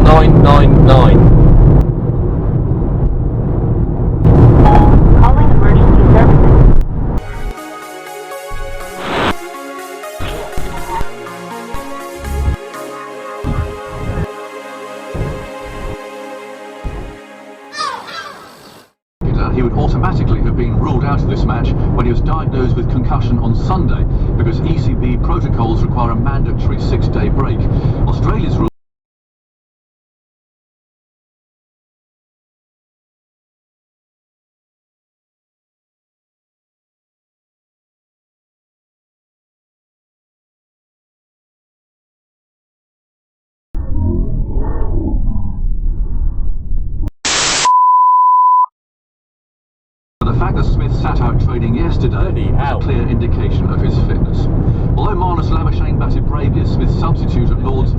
999. Calling emergency services. He would automatically have been ruled out of this match when he was diagnosed with concussion on Sunday because ECB protocols require a mandatory 6-day break. Australia's rule The fact that Smith sat out training yesterday was a clear indication of his fitness. Although Marnus Labuschagne batted bravely as Smith's substitute at Lord's,